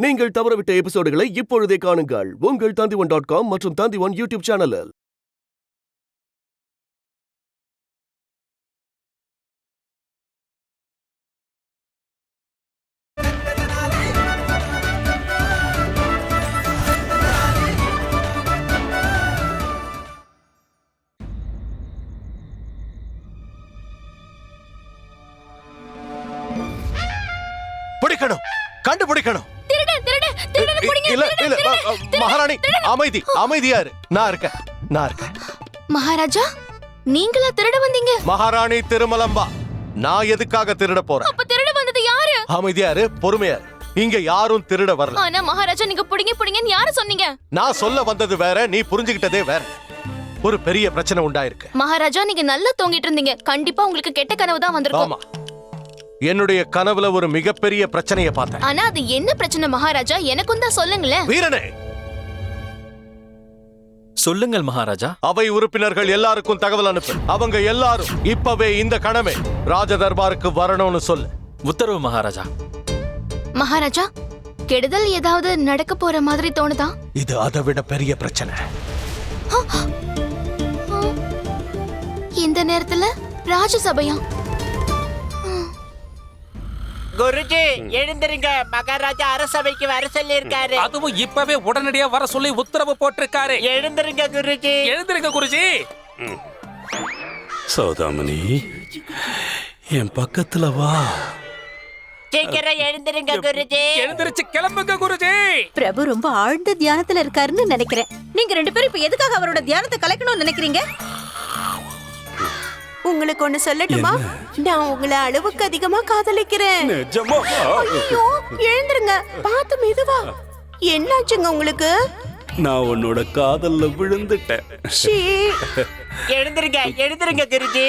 நீங்கள் தவறவிட்ட எபிசோடுகளை இப்பொழுதே காணுங்கள் உங்கள் Tandivan.com மற்றும் Tandivan யூடியூப் சேனலில். பிடிக்கணும், கண்டுபிடிக்கணும். மகாராணி அமைதி, அமைதியாரு. நான் இருக்கேன். மகாராஜா, நீங்களா திருட வந்தீங்க? மகாராணி திருமலம்பா, நான் எதுக்காக திருட போறேன்? அப்ப திருட வந்தது யாரு? அமைதியாரு, பொறுமையாரு. இங்க யாரும் திருட வரல. ஆனா மகாராஜா, நீங்க புடிங்கன்னு யாரு சொன்னீங்க? நான் சொல்ல வந்தது வேற, நீ புரிஞ்சுகிட்டதே வேற. ஒரு பெரிய பிரச்சனை உண்டாயிருக்கு. மகாராஜா, நீங்க நல்லா தூங்கிட்டு இருந்தீங்க. கண்டிப்பா உங்களுக்கு கெட்ட கனவு தான் வந்திருக்கும். ஆமா, என்னுடைய கனவுல ஒரு மிகப்பெரிய பிரச்சனையை பார்த்தேன். ஆனா அது என்ன பிரச்சனை மகாராஜா? எனக்கும் தான் சொல்லுங்களேன். வீரனே, சொல்லுங்கள் மகாராஜா. அவை உறுப்பினர்கள் எல்லாருக்கும் தகவல் அனுப்பு. அவங்க எல்லாரும் இப்பவே இந்த கணமே ராஜ தர்பாருக்கு வரணும்னு சொல்லு. உத்தரவு மகாராஜா. மகாராஜா, கெடுதல் ஏதாவது நடக்க போற மாதிரி தோணுதா? இது அதை விட பெரிய பிரச்சனை. இந்த நேரத்துல ராஜசபையா? குருஜி எழுந்திருங்க, மகாராஜா அரசவைக்கு வர சொல்லி இருக்காரு. அதுவும் இப்பவே உடனடியா வர சொல்லி உத்தரவு போட்டிருக்காரு. எழுந்திருங்க குருஜி. எழுந்திருங்க குருஜி. சௌதாமணி, என் பக்கத்துல வா. சீக்கிரம் எழுந்திருங்க குருஜி. எழுந்திருச்சு கிளம்புங்க குருஜி. பிரபு ரொம்ப ஆழ்ந்த தியானத்துல இருக்காருன்னு நினைக்கிறேன். நீங்க ரெண்டு பேரும் இப்ப எதுக்காக அவரோட தியானத்தை கலைக்கணும்னு நினைக்கிறீங்க? உங்களுக்கு ஒண்ணு சொல்லட்டுமா? நான் உங்களை அளவுக்கு அதிகமா காதலிக்கிறேன். ஐயோ, எழுந்திருங்க, பார்த்து மெதுவா. என்னாச்சுங்க உங்களுக்கு? நான் உன்னோட காதல்ல விழுந்துட்டேன். எழுந்திருங்க குருஜி.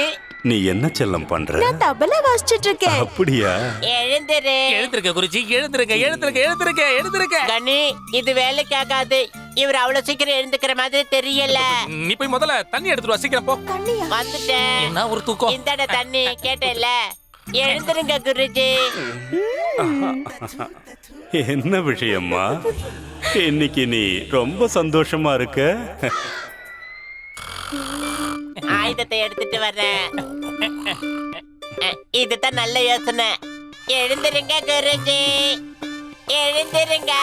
நீ என்ன செல்லம் பண்ற? நான் தபலா வாசிச்சிட்டு இருக்கேன். அப்படியா? எழுந்திருங்க குருஜி, எழுந்திருங்க. கனி, இது வேலைக்கு ஆகாது. இவர் அவ்வளவு சீக்கிரம் எழுந்துக்கிற மாதிரி தெரியல. நீ போய் முதல்ல தண்ணி எடுத்துட்டு வா, சீக்கிரம் போ. வந்துட்டேன். என்ன ஒரு தூக்கம். இந்தட தண்ணி கேட்டல. எழுந்திருங்க குருஜி. என்ன விஷயம்மா? இன்னைக்கு நீ ரொம்ப சந்தோஷமா இருக்க. ஆயுதத்தை எடுத்துட்டு வர்றேன். இதுதான் நல்ல யோசனை. எழுந்திருங்க குருஜி, எழுந்திருங்க.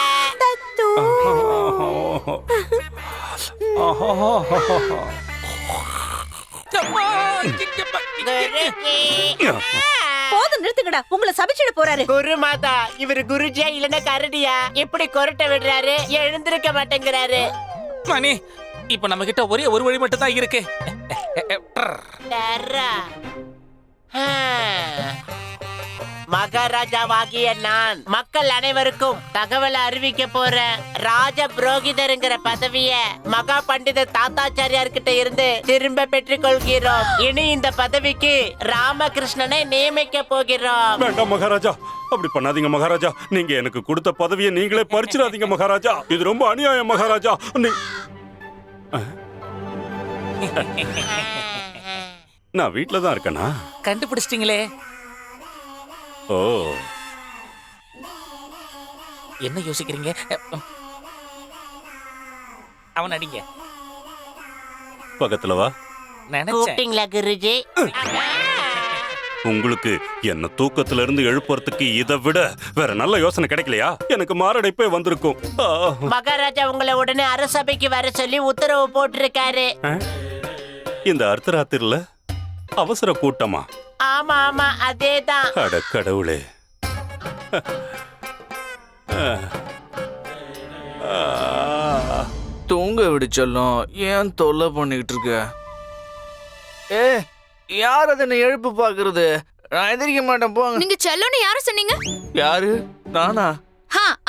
போதும், நிறுத்துங்கடா. உங்களை சபிச்சிட போறாரு. குரு மாதா, இவரு குருஜியா இல்லன்னா கரடியா? இப்படி கொரட்ட விடுறாரு, எழுந்திருக்க மாட்டேங்கிறாரு. மணி, இப்ப நம்ம கிட்ட ஒரே ஒரு வழி மட்டும் தான் இருக்கு. மகாராஜாவாகிய நான் மக்கள் அனைவருக்கும் தகவல் அறிவிக்க போறேன். ராஜ புரோகிதருங்கிற பதவிய மகா பண்டித தாத்தாச்சாரியார் கிட்ட இருந்து திரும்ப பெற்றுக் கொள்கிறோம். இனி இந்த பதவிக்கு ராமகிருஷ்ணனை நியமிக்க போகிறோம். வேண்டாம் மகாராஜா, அப்படி பண்ணாதீங்க மகாராஜா. நீங்க எனக்கு கொடுத்த பதவியை நீங்களே பறிச்சிடாதீங்க மகாராஜா. இது ரொம்ப அநியாயம் மகாராஜா. நான் வீட்டுல தான் இருக்கேனா? கண்டுபிடிச்சிட்டீங்களே. ஓ, என்ன யோசிக்கிறீங்க? அவன் அடிங்க. பக்கத்துல வா. கூப்பிட்டீங்களா குருஜி? உங்களுக்கு என்ன தூக்கத்துல இருந்து எழுப்புறதுக்கு இதை விட வேற நல்ல யோசனை கிடைக்கலையா? எனக்கு மாரடைப்பே வந்திருக்கும். மகாராஜா உங்களை உடனே அரசபைக்கு வர சொல்லி உத்தரவு போட்டிருக்காரு. இந்த அர்த்தராத்திரில அவசர கூட்டமா? ஆமா, அதேதான். அட கடவுளே. தூங்க விடுச்சலும் ஏன் தொல்லை பண்ணிக்கிட்டு இருக்க? யார் அதை எழுப்பு பாக்குறது? நான் எதிரிக்க மாட்டேன், போங்க. நீங்க செல்லோன்னு யார சொன்னீங்க? யாரு? நானா?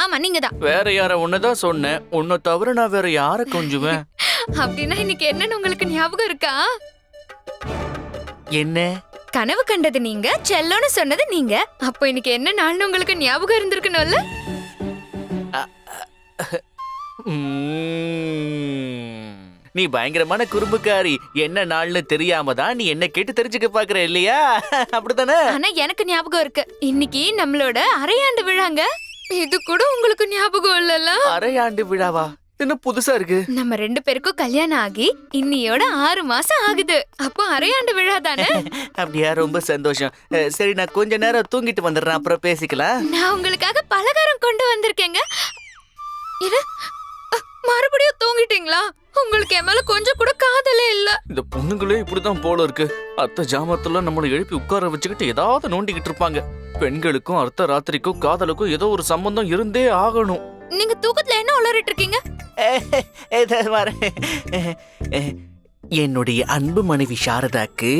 ஆமா, நீங்க தான். வேற யார? உன்னதான் சொன்னேன். உன்னை தவிர நான் வேற யார கொஞ்சுவேன்? அப்படின்னா இன்னைக்கு என்னன்னு உங்களுக்கு ஞாபகம் இருக்கா? என்ன கனவு கண்டது நீங்க, செல்லோன்னு சொன்னது நீங்க. அப்போ இன்னைக்கு என்ன நாள்னு உங்களுக்கு ஞாபகம் இருந்திருக்கணும்ல? நீ பயங்கரமான குறும்புக்காரி. என்ன நாள்னு தெரியாம தான் நீ என்ன கேட்டு தெரிஞ்சுக்க பாக்குற இல்லையா? அப்படித்தானே? ஆனா எனக்கு ஞாபகம் இருக்கு. இன்னைக்கு நம்மளோட அரையாண்டு விழாங்க. இது கூட உங்களுக்கு ஞாபகம் இல்லல? அரையாண்டு விழாவா? என்ன புதுசா இருக்கு? நம்ம 2 பேருக்கும் கல்யாணம் ஆகி இன்னியோட 6 மாசம் ஆகுது. அப்போ அரையாண்டு விழா தானே? அப்படியா? ரொம்ப சந்தோஷம். சரி, நான் கொஞ்ச நேரம் தூங்கிட்டு வந்துடுறேன், அப்புறம் பேசிக்கலாம். நான் உங்களுக்காக பலகாரம் கொண்டு வந்திருக்கேங்க. என்ன மறுபடியும் தூங்கிட்டீங்களா? உங்களுக்கு என் மேல கொஞ்சம் கூட காதலே இல்ல. இந்த பொண்ணுங்களே இப்படிதான் போல இருக்கு. அர்த்த ஜாமத்துல நம்மளை எழுப்பி உட்கார வச்சுக்கிட்டு ஏதாவது நோண்டிக்கிட்டு இருப்பாங்க. பெண்களுக்கும் அர்த்த ராத்திரிக்கும் காதலுக்கும் ஏதோ ஒரு சம்பந்தம் இருந்தே ஆகணும். நீங்க தூக்கத்துல என்ன உளறிட்டு இருக்கீங்க? என்னுடைய அன்பு மனைவி சாரதாக்கு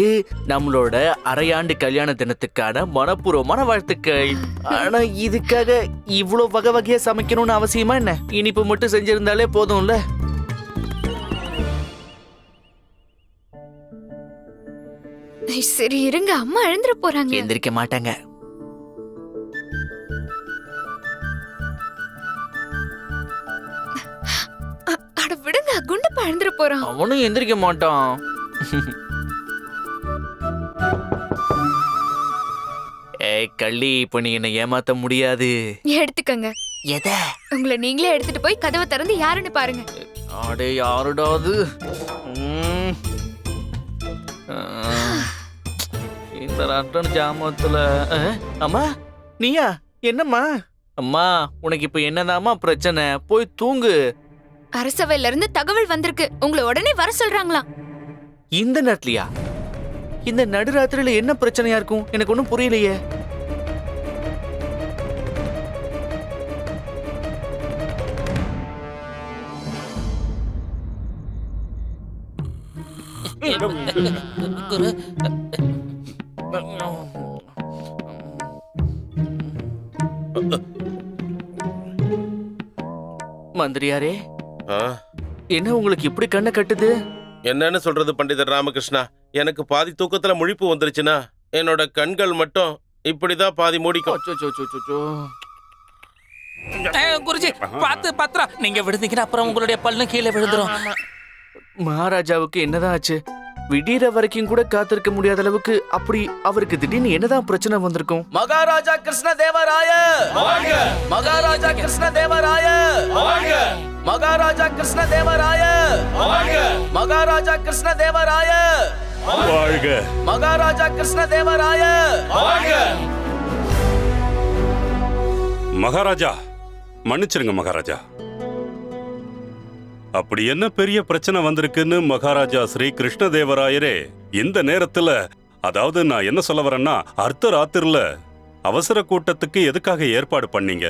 நம்மளோட அரையாண்டு கல்யாண தினத்துக்கான மனப்பூர்வமான வாழ்த்துக்கள். ஆனா இதுக்காக இவ்வளவு வகை வகையா சமைக்கணும்னு அவசியமா என்ன? இனிப்பு மட்டும் செஞ்சிருந்தாலே போதும்ல. சரி இருங்க, அம்மா எழுந்திர போறாங்க. எந்திரிக்க மாட்டாங்க. அட விடுங்க, குண்டப்பா எழுந்திர போறான். அவனும் எந்திரிக்க மாட்டான். ஏய் கள்ளி, இப்ப நீ என்ன ஏமாத்த முடியாது. எடுத்துக்கங்க. எத? உங்களை நீங்களே எடுத்துட்டு போய் கதவை திறந்து யாருன்னு பாருங்க. அடே யாருடாது? இந்த ரட்டன் ஜாமத்துல. அம்மா நீயா? என்னம்மா? அம்மா உனக்கு இப்ப என்னதாம்மா பிரச்சனை? போய் தூங்கு. அரசவையில இருந்து தகவல் வந்திருக்கு, உங்களை உடனே வர சொல்றாங்களாம். இந்த நேரத்துலயா? இந்த நடுராத்திரியில என்ன பிரச்சனையா இருக்கும்? எனக்கு ஒண்ணும் புரியலையே. குரு, மந்திரியாரே, என்ன உங்களுக்கு இப்படி கண்ணை கட்டுது? என்னன்னு சொல்றது பண்டிதர் ராமகிருஷ்ணா, எனக்கு பாதி தூக்கத்துல முழிப்பு வந்துருச்சுன்னா என்னோட கண்கள் மட்டும் இப்படிதான் பாதி மூடிக்கும். குருஜி பாத்து பத்ரா, நீங்க விழுந்தீங்கன்னா அப்புறம் உங்களுடைய பல்லு கீழே விழுந்துரும். மகாராஜாவுக்கு என்னதான் ஆச்சு? விடியற வரைக்கும் கூட காத்திருக்க முடியாத அளவுக்கு அப்படி அவருக்கு திடீர்னு என்னதான் பிரச்சனை வந்திருக்கும்? மகாராஜா கிருஷ்ண தேவராய, மகாராஜா கிருஷ்ண தேவராய, மகாராஜா கிருஷ்ண தேவராய, மகாராஜா கிருஷ்ண தேவராய, மகாராஜா கிருஷ்ண தேவராய. மகாராஜா மன்னிச்சிருங்க மகாராஜா. அப்படி என்ன பெரிய பிரச்சனை வந்திருக்குன்னு மகாராஜா ஸ்ரீ கிருஷ்ணதேவராயரே இந்த நேரத்துல, அதாவது நான் என்ன சொல்ல வரேன்னா, அர்த்த ராத்திரில அவசர கூட்டத்துக்கு எதுக்காக ஏற்பாடு பண்ணீங்க?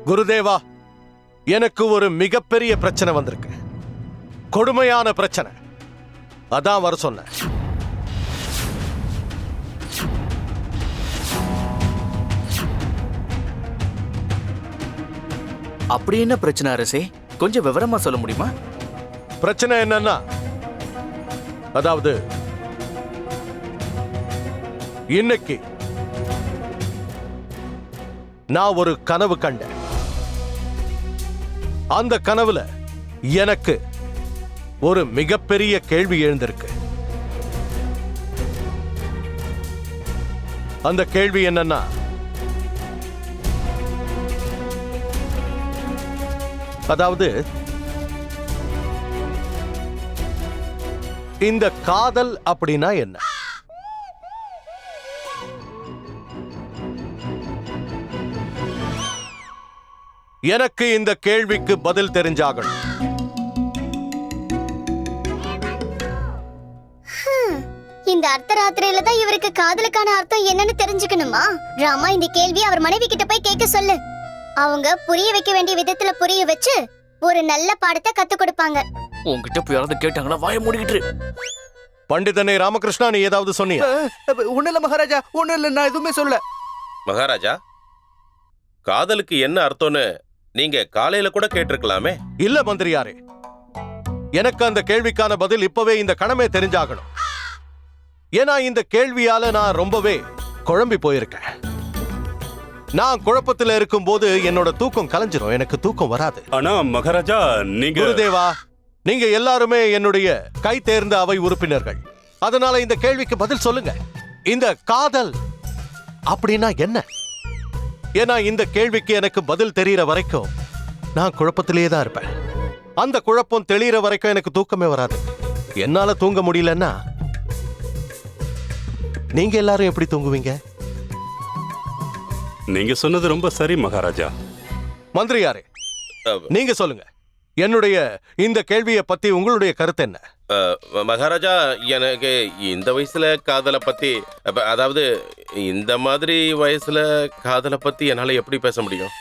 குருதேவா, எனக்கு ஒரு மிகப்பெரிய பிரச்சனை வந்திருக்கு. கொடுமையான பிரச்சனை. அதான் வர சொன்னேன். அப்படி என்ன பிரச்சனை அரசே? கொஞ்சம் விவரமா சொல்ல முடியுமா? பிரச்சனை என்னன்னா, அதாவது இன்னைக்கு நான் ஒரு கனவு கண்டேன். அந்த கனவுல எனக்கு ஒரு மிகப்பெரிய கேள்வி எழுந்திருக்கு. அந்த கேள்வி என்னன்னா, அதாவது இந்த காதல் அப்படின்னா என்ன? எனக்கு இந்த கேள்விக்கு பதில் தெரிஞ்சாகணும். இந்த அர்த்தராத்திரியில தான் இவருக்கு காதலுக்கான அர்த்தம் என்னன்னு தெரிஞ்சுக்கணுமா? ராமா, இந்த கேள்வி அவர் மனைவி கிட்ட போய் கேட்க சொல்லு. அவங்க புரிய வைக்க வேண்டிய விதத்துல புரிய வச்சு ஒரு நல்ல பாடத்தை கத்து கொடுப்பாங்க. உங்ககிட்ட போய் யாராவது கேட்டாங்களா? வாய மூடிக்கிட்டு. பண்டிதனை ராமகிருஷ்ணா, நீ ஏதாவது சொன்னியா? ஒண்ணு இல்ல மகாராஜா, ஒண்ணு இல்ல, நான் எதுவுமே சொல்ல. மகாராஜா, காதலுக்கு என்ன அர்த்தம்னு நீங்க காலையில கூட கேட்டிருக்கலாமே. இல்ல மந்திரியாரே, எனக்கு அந்த கேள்விக்கான பதில் இப்பவே இந்த கணமே தெரிஞ்சாகணும். ஏன்னா இந்த கேள்வியால நான் ரொம்பவே குழம்பி போயிருக்கேன். நான் குழப்பத்துல இருக்கும் போது என்னோட தூக்கம் கலைஞ்சிரும், எனக்கு தூக்கம் வராது. ஆனா மகாராஜா, நீங்க குருதேவா, நீங்க எல்லாருமே என்னுடைய கை தேர்ந்த அவை உறுப்பினர்கள். அதனால இந்த கேள்விக்கு பதில் சொல்லுங்க. இந்த காதல் அப்படின்னா என்ன? ஏன்னா இந்த கேள்விக்கு எனக்கு பதில் தெரியற வரைக்கும் நான் குழப்பத்திலேயே தான் இருப்பேன். அந்த குழப்பம் தெளிகிற வரைக்கும் எனக்கு தூக்கமே வராது. என்னால தூங்க முடியலன்னா நீங்க எல்லாரும் எப்படி தூங்குவீங்க? நீங்க சொன்னது ரொம்ப சரி மகாராஜா. மந்திரியாரே, நீங்க சொல்லுங்க. என்னுடைய இந்த கேள்வியை பத்தி உங்களுடைய கருத்து என்ன? மகாராஜா, எனக்கு இந்த வயசுல காதலை பத்தி, அதாவது இந்த மாதிரி வயசுல காதலை பத்தி என்னால எப்படி பேச முடியும்?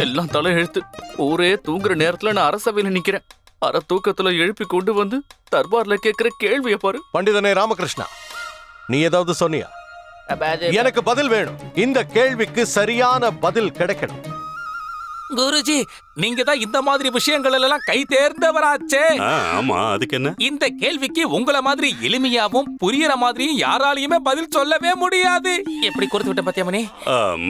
எல்லாம் தலை எழுத்து. ஊரே தூங்குற நேரத்துல நான் அரசவையில நிக்கிறேன். அரை தூக்கத்துல எழுப்பி கொண்டு வந்து தர்பார்ல கேக்குற கேள்விய பாரு. பண்டிதனே ராமகிருஷ்ணா, நீ ஏதாவது சொன்னியா? எனக்கு பதில் வேணும். இந்த கேள்விக்கு சரியான பதில் கிடைக்கணும். குருஜி, நீங்க தான் இந்த மாதிரி விஷயங்கள் எல்லாம் கை தேர்ந்தவராச்சே. ஆமா, அதுக்கு என்ன? இந்த கேள்விக்கு உங்களை மாதிரி எளிமையாவும் புரியற மாதிரியும் யாராலையுமே பதில் சொல்லவே முடியாது. எப்படி கொடுத்து விட்ட பத்தியமணி?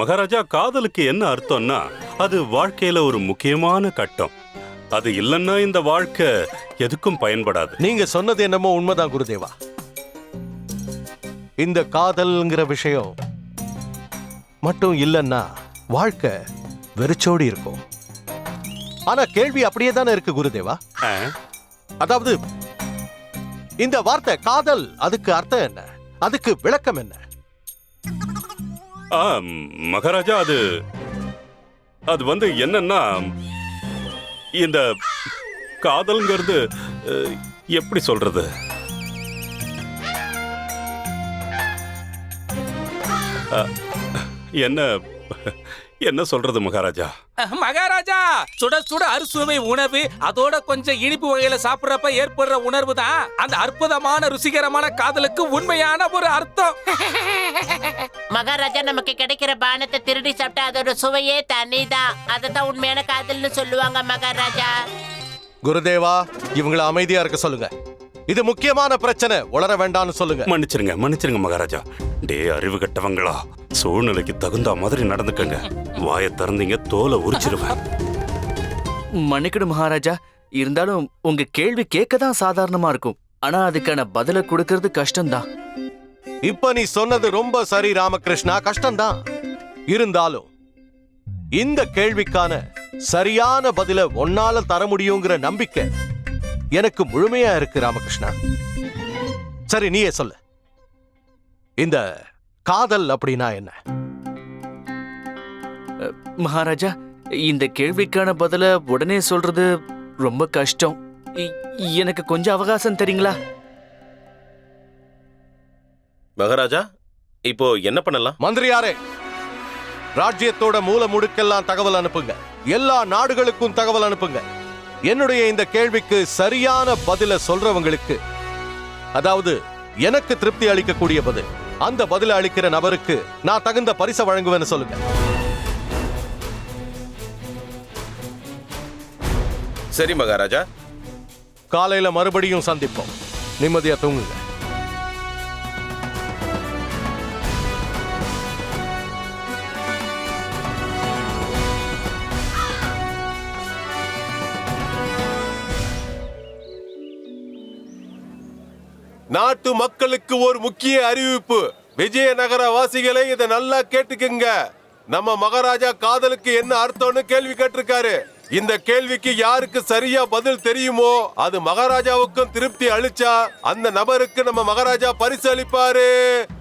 மகாராஜா, காதலுக்கு என்ன அர்த்தம்னா அது வாழ்க்கையில ஒரு முக்கியமான கட்டம். அது இல்லைன்னா இந்த வாழ்க்கை எதுக்கும் பயன்படாது. நீங்க சொன்னது என்னமோ உண்மைதான் குருதேவா. இந்த காதல்ங்கிற விஷயம் மட்டும் இல்லைன்னா வாழ்க்கை வெறிச்சோடி இருக்கும். ஆனா கேள்வி அப்படியே தானே இருக்கு குருதேவா. அதாவது இந்த வார்த்தை காதல், அதுக்கு அர்த்தம் என்ன? அதுக்கு விளக்கம் என்ன? மகாராஜா, அது வந்து என்னன்னா, இந்த காதல்ங்கிறது எப்படி சொல்றது? என்ன சொல்றது மகாராஜா? மகாராஜா, சுட சுட அறுசுவை உணவு, அதோட கொஞ்சம் இனிப்பு வகையில சாப்பிடுறப்ப ஏற்படுற உணர்வு தான் அந்த அற்புதமான ருசிகரமான காதலுக்கு உண்மையான ஒரு அர்த்தம். மகாராஜா, நமக்கு கிடைக்கிற பானத்தை திருடி சாப்பிட்டா அதோட சுவையே தனிதான். அததான் உண்மையான காதல்னு சொல்லுவாங்க மகாராஜா. குருதேவா, இவங்களை அமைதியா இருக்க சொல்லுங்க. இது முக்கியமான பிரச்சனை, உளர வேண்டாம்னு சொல்லுங்க. மன்னிச்சிருங்க மகாராஜா. டே அறிவு கட்டவங்களா, சூழ்நிலைக்கு தகுந்த மாதிரி நடந்துக்கங்க. வாயை திறந்தீங்க தோலை உரிச்சிருவேன். மன்னிக்கணும் மகாராஜா. இருந்தாலும் உங்க கேள்வி கேட்கதான் சாதாரணமா இருக்கும். ஆனா அதுக்கான பதில கொடுக்கறது கஷ்டம்தான். இப்ப நீ சொன்னது ரொம்ப சரி ராமகிருஷ்ணா, கஷ்டம்தான். இருந்தாலும் இந்த கேள்விக்கான சரியான பதில ஒன்னால தர முடியுங்கிற நம்பிக்கை எனக்கு முழுமையா இருக்கு ராமகிருஷ்ணா. சரி, நீயே சொல்லு. இந்த காதல் அப்படின்னா என்ன? மகாராஜா, இந்த கேள்விக்கான பதில உடனே சொல்றது ரொம்ப கஷ்டம். எனக்கு கொஞ்சம் அவகாசம் தரீங்களா? மகாராஜா, இப்போ என்ன பண்ணலாம்? மந்திரியாரே, ராஜ்யத்தோட மூல முடுக்கெல்லாம் தகவல் அனுப்புங்க. எல்லா நாடுகளுக்கும் தகவல் அனுப்புங்க. என்னுடைய இந்த கேள்விக்கு சரியான பதில சொல்றவங்களுக்கு, அதாவது எனக்கு திருப்தி அளிக்கக்கூடிய பதில், அந்த பதில அளிக்கிற நபருக்கு நான் தகுந்த பரிசை வழங்குவேன்னு சொல்லுங்க. சரி மகாராஜா. காலையில மறுபடியும் சந்திப்போம். நிம்மதியா தூங்குங்க. நாட்டு மக்களுக்கு ஒரு முக்கிய அறிவிப்பு. விஜயநகர வாசிகளே, இதை நல்லா கேட்டுக்குங்க. நம்ம மகாராஜா காதலுக்கு என்ன அர்த்தம்னு கேள்வி கேட்டிருக்காரு. இந்த கேள்விக்கு யாருக்கு சரியா பதில் தெரியுமோ அது மகாராஜாவுக்கும் திருப்தி அளிச்சா அந்த நபருக்கு நம்ம மகாராஜா பரிசு அளிப்பாரு.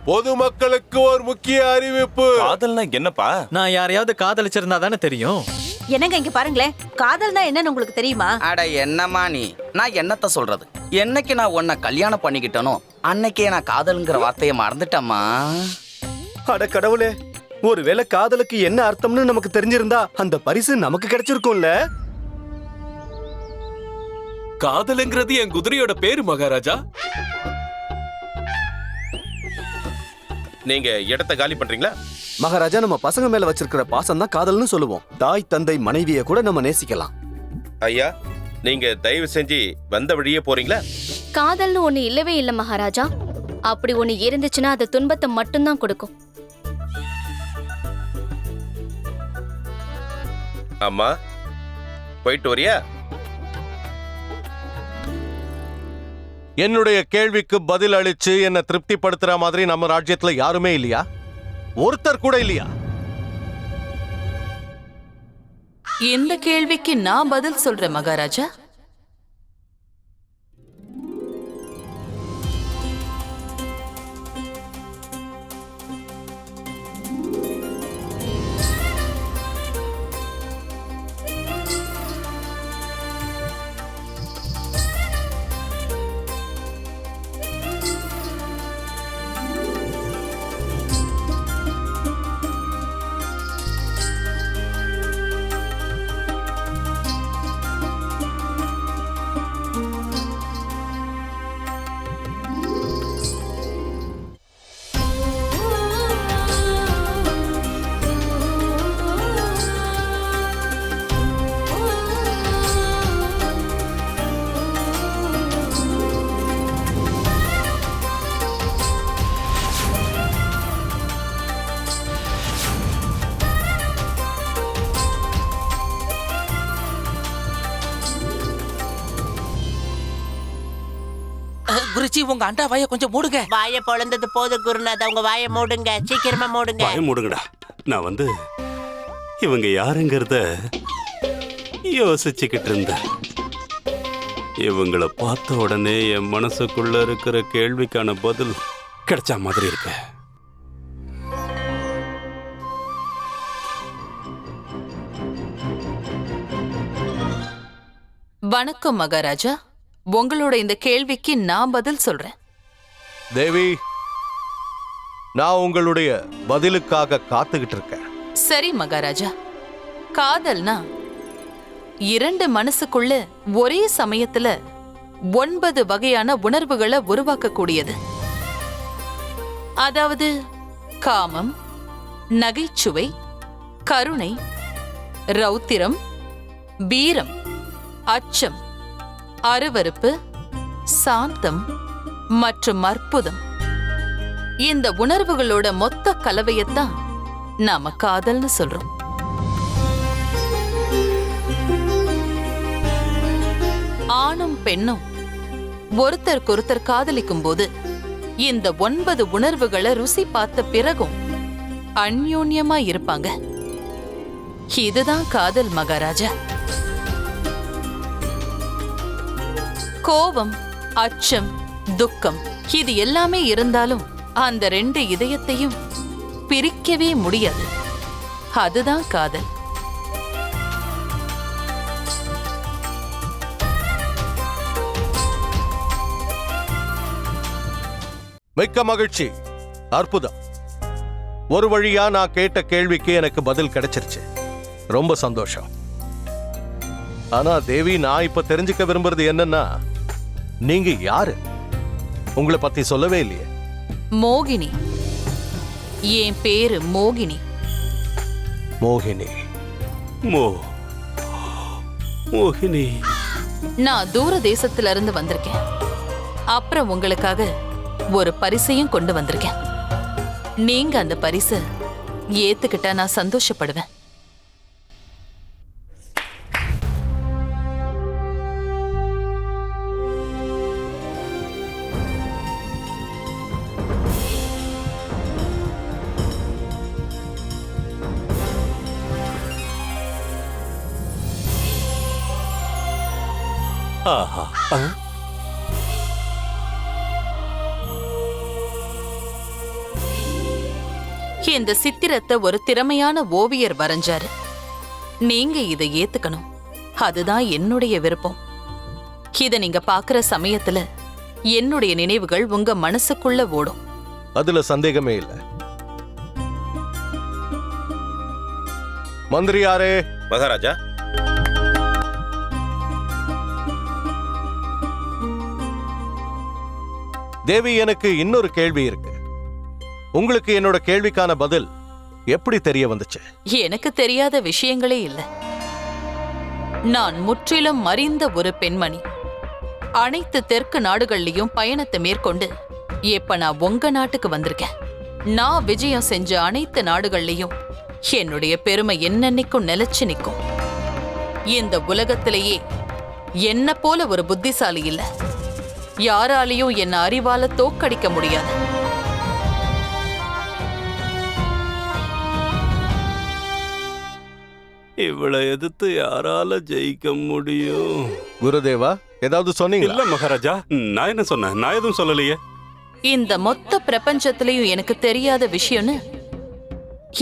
பொதுமக்களுக்கு ஒரு முக்கிய அறிவிப்பு. காதல்னா என்னப்பா? நான் யாரையாவது காதலிச்சிருந்தா தானே தெரியும். என்னங்க, இங்க பாருங்களேன். காதல்னா என்னன்னு உங்களுக்கு தெரியுமா? அட என்னம்மா நீ, நான் என்னத்த சொல்றது? என்னைக்கு நான் உன்னை கல்யாணம் பண்ணிக்கிட்டனோ அன்னைக்கே நான் காதல்ங்கிற வார்த்தையை மறந்துட்டேம்மா. அட கடவுளே, ஒருவேளை காதலுக்கு என்ன அர்த்தம்னு நமக்கு தெரிஞ்சிருந்தா அந்த பரிசு நமக்கு கிடைச்சிருக்கும்ல. காதலுங்கிறது என் குதிரையோட பேரு மகாராஜா. நீங்க இடத்தை காலி பண்றீங்களா? மகாராஜா, நம்ம பசங்க மேல வச்சிருக்கிற பாசம் தான் காதல்னு சொல்லுவோம். தாய் தந்தை மனைவியை கூட நம்ம நேசிக்கலாம். ஐயா, நீங்க தயவு செஞ்சு வந்த வழியே போறீங்களா? காதல்னு ஒண்ணு இல்லவே இல்ல மகாராஜா. அப்படி ஒண்ணு இருந்துச்சுன்னா அது துன்பத்தை மட்டும்தான் கொடுக்கும். அம்மா, போயிட்டு வரியா? என்னுடைய கேள்விக்கு பதில் அளிச்சு என்ன திருப்திப்படுத்துற மாதிரி நம்ம ராஜ்யத்துல யாருமே இல்லையா? ஒருத்தர் கூட இல்லையா? இந்த கேள்விக்கு நான் பதில் சொல்றேன் மகாராஜா. குருஜி, உங்க அண்டா வாய கொஞ்சம் மூடுங்க. வாய பொழந்தது போது குருநாத், அவங்க வாய மூடுங்க, சீக்கிரமா மூடுங்க. வாய மூடுங்கடா. நான் இவங்க யாருங்கிறத யோசிச்சுக்கிட்டு இருந்தேன். இவங்களை பார்த்த உடனே என் மனசுக்குள்ள இருக்கிற கேள்விக்கான பதில் கிடைச்ச மாதிரி இருக்கு. வணக்கம் மகாராஜா. உங்களோட இந்த கேள்விக்கு நான் பதில் சொல்றேன். தேவி, நான் உங்களுடைய பதிலுக்காக காத்துக்கிட்டு இருக்கேன். சரி மகாராஜா. காதல்னா இரண்டு மனசுக்குள்ள ஒரே சமயத்துல 9 வகையான உணர்வுகளை உருவாக்கக்கூடியது. அதாவது காமம், நகைச்சுவை, கருணை, ரௌத்திரம், வீரம், அச்சம், அருவருப்பு, சாந்தம் மற்றும் அற்புதம். இந்த உணர்வுகளோட மொத்த கலவையத்தான் நாம காதல்னு சொல்றோம். ஆணும் பெண்ணும் ஒருத்தருக்கொருத்தர் காதலிக்கும் போது இந்த 9 உணர்வுகளை ருசி பார்த்த பிறகும் அந்யோன்யமா இருப்பாங்க. இதுதான் காதல் மகாராஜா. கோபம், அச்சம், துக்கம் இது எல்லாமே இருந்தாலும் அந்த 2 இதயத்தையும் பிரிக்கவே முடியாது. அதுதான் காதல். மிக்க மகிழ்ச்சி, அற்புதம். ஒரு வழியா நான் கேட்ட கேள்விக்கு எனக்கு பதில் கிடைச்சிருச்சு. ரொம்ப சந்தோஷம். ஆனா தேவி, நான் இப்ப தெரிஞ்சுக்க விரும்புறது என்னன்னா, நீங்க யாரு? உங்களை பத்தி சொல்லவே இல்லையே. மோகினி. என் பேரு மோகினி. மோகினி. மோகினி. நான் தூர தேசத்துல இருந்து வந்திருக்கேன். அப்புறம் உங்களுக்காக ஒரு பரிசையும் கொண்டு வந்திருக்கேன். நீங்க அந்த பரிசை ஏத்துக்கிட்டா நான் சந்தோஷப்படுவேன். ஆஹா. இந்த சித்திரத்தை ஒரு திறமையான ஓவியர் வரைஞ்சாரு. நீங்க இதை ஏத்துக்கணும். அதுதான் என்னுடைய விருப்பம். இத நீங்க பாக்குற சமயத்துல என்னுடைய நினைவுகள் உங்க மனசுக்குள்ள ஓடும். அதுல சந்தேகமே இல்ல. மந்திரியாரே. மகாராஜா. தேவி, எனக்கு இன்னொரு கேள்வி இருக்கு. உங்களுக்கு என்னோட கேள்விக்கான பதில் எப்படி தெரிய வந்துச்சு? எனக்கு தெரியாத விஷயங்களே இல்ல. நான் முற்றிலும் அறிந்த ஒரு பெண்மணி. அனைத்து தெற்கு நாடுகள்லயும் பயணத்தை மேற்கொண்டு இப்ப நான் உங்க நாட்டுக்கு வந்திருக்கேன். நான் விஜயம் செஞ்ச அனைத்து நாடுகள்லயும் என்னுடைய பெருமை என்னன்னைக்கும் நிலைச்சு நிற்கும். இந்த உலகத்திலேயே என்ன போல ஒரு புத்திசாலி இல்ல. யாராலையும் என்ன அறிவால தோக்கடிக்க முடியாது. இவளை எதிர்த்து யாரால ஜெயிக்க முடியும்? குருதேவா ஏதாவது சொன்னீங்களா? இல்ல மகாராஜா, நான் என்ன சொன்னேன்? நான் எதுவும் சொல்லலையே. இந்த மொத்த பிரபஞ்சத்திலையும் எனக்கு தெரியாத விஷயம்னு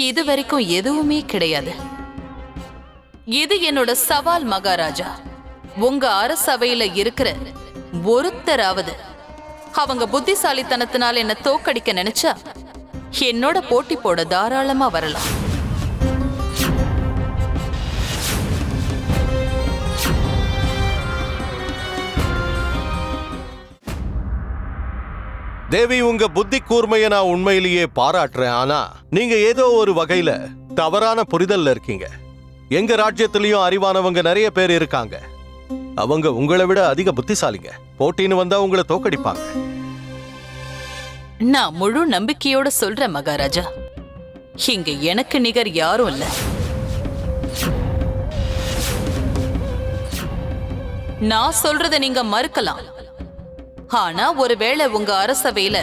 இது வரைக்கும் எதுவுமே கிடையாது. இது என்னோட சவால் மகாராஜா. உங்க அரசவையில இருக்கிற ஒருத்தராவது அவங்க புத்திசாலித்தனத்தினால என்ன தோக்கடிக்க நினைச்சா என்னோட போட்டி போட தாராளமா வரலாம். தேவி, உங்க புத்தி கூர்மையை நான் உண்மையிலேயே பாராட்டுறேன். ஆனா நீங்க ஏதோ ஒரு வகையில தவறான புரிதல்ல இருக்கீங்க. எங்க ராஜ்யத்திலயும் அறிவானவங்க நிறைய பேர் இருக்காங்க. அவங்க உங்களை விட அதிக புத்திசாலிங்க. போட்டின்னு வந்தா உங்களை தோக்கடிப்பாங்க. நான் முழு நம்பிக்கையோட சொல்றேன் மகாராஜா, இங்க எனக்கு நிகர் யாரும் இல்ல. நான் சொல்றத நீங்க மறுக்கலாம். ஆனா ஒருவேளை உங்க அரசவையில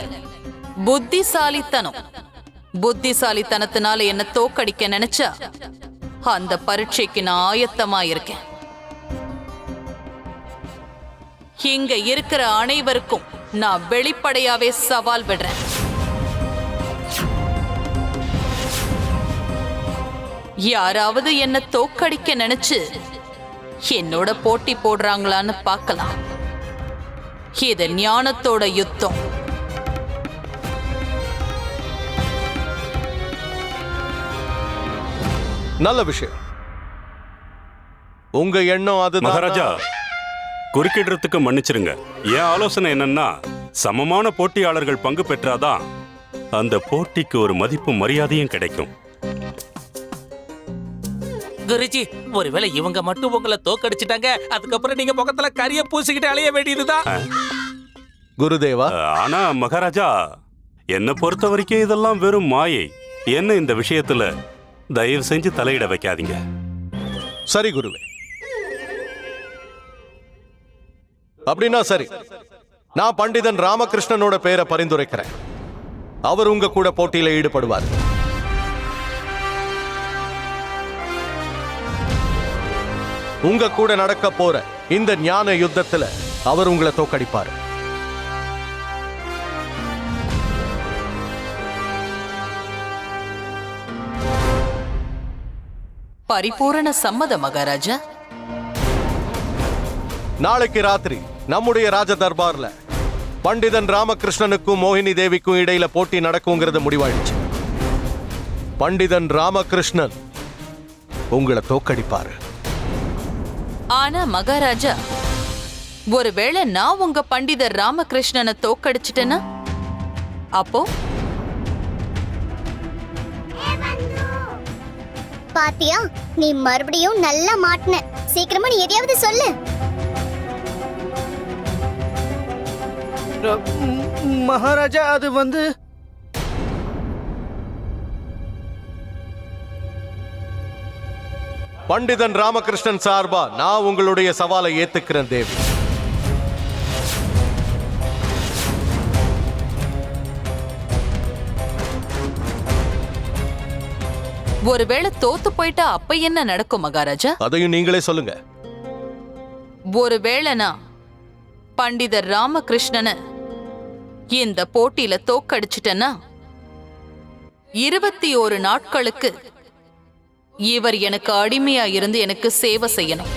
புத்திசாலித்தனத்தினால என்ன தோக்கடிக்க நினைச்சா அந்த பரீட்சைக்கு நான் ஆயத்தமா இருக்கேன். இங்க இருக்கிற அனைவருக்கும் நான் வெளிப்படையாவே சவால் விடுறேன். யாராவது என்ன தோக்கடிக்க நினைச்சு என்னோட போட்டி போடுறாங்களான்னு பார்க்கலாம். இது ஞானத்தோட யுத்தம். நல்ல விஷயம். உங்க எண்ணம் அது. மகாராஜா, குறுக்கிடுறதுக்கு மன்னிச்சிருங்க. என் ஆலோசனை என்னன்னா, சமமான போட்டியாளர்கள் பங்கு பெற்றாதான் அந்த போட்டிக்கு ஒரு மதிப்பு மரியாதையும் கிடைக்கும். குருஜி, ஒருவேளை இவங்க மட்டும் உங்களை தோக்கடிச்சிட்டாங்க, அதுக்கப்புறம் நீங்க முகத்துல கரிய பூசிக்கிட்டு அலைய வேண்டியதுதான். குருதேவா, ஆனா மகாராஜா, என்னை பொறுத்த வரைக்கும் இதெல்லாம் வெறும் மாயை. என்ன இந்த விஷயத்துல தயவு செஞ்சு தலையிட வைக்காதீங்க. சரி குருவே. அப்படின்னா சரி, நான் பண்டிதன் ராமகிருஷ்ணனோட பெயரை பரிந்துரைக்கிறேன். அவர் உங்க கூட போட்டியில ஈடுபடுவார். உங்க கூட நடக்க போற இந்த ஞான யுத்தத்துல அவர் உங்களை தோக்கடிப்பார். பரிபூரண சம்மத மகாராஜா. நாளைக்கு ராத்திரி நம்முடைய ராஜ தர்பார்ல பண்டிதன் ராமகிருஷ்ணனுக்கும் மோகினி தேவிக்கும் இடையில போட்டி நடக்குங்கிறது முடிவாயிடுச்சு. பண்டிதன் ராமகிருஷ்ணன் உங்களை தோக்கடிப்பாரு. ஆனா மகாராஜா, ஒருவேளை நான் உங்க பண்டிதர் ராமகிருஷ்ணனை தோக்கடிச்சிட்டேன்னா அப்போ பாத்தியா, நீ மறுபடியும் நல்லா மாட்டின. சீக்கிரமா நீ எதையாவது சொல்லு. மகாராஜா, அது வந்து பண்டிதன் ராமகிருஷ்ணன் சார்பா நான் உங்களுடைய சவாலை ஏத்துக்கிறேன் தேவி. ஒருவேளை தோத்து போயிட்டா அப்ப என்ன நடக்கும் மகாராஜா? அதையும் நீங்களே சொல்லுங்க. ஒருவேளை நான் பண்டிதர் ராமகிருஷ்ணனை இந்த போட்டியில தோக்கடிச்சிட்டேன்னா 21 நாட்களுக்கு இவர் எனக்கு அடிமையா இருந்து எனக்கு சேவை செய்யணும்.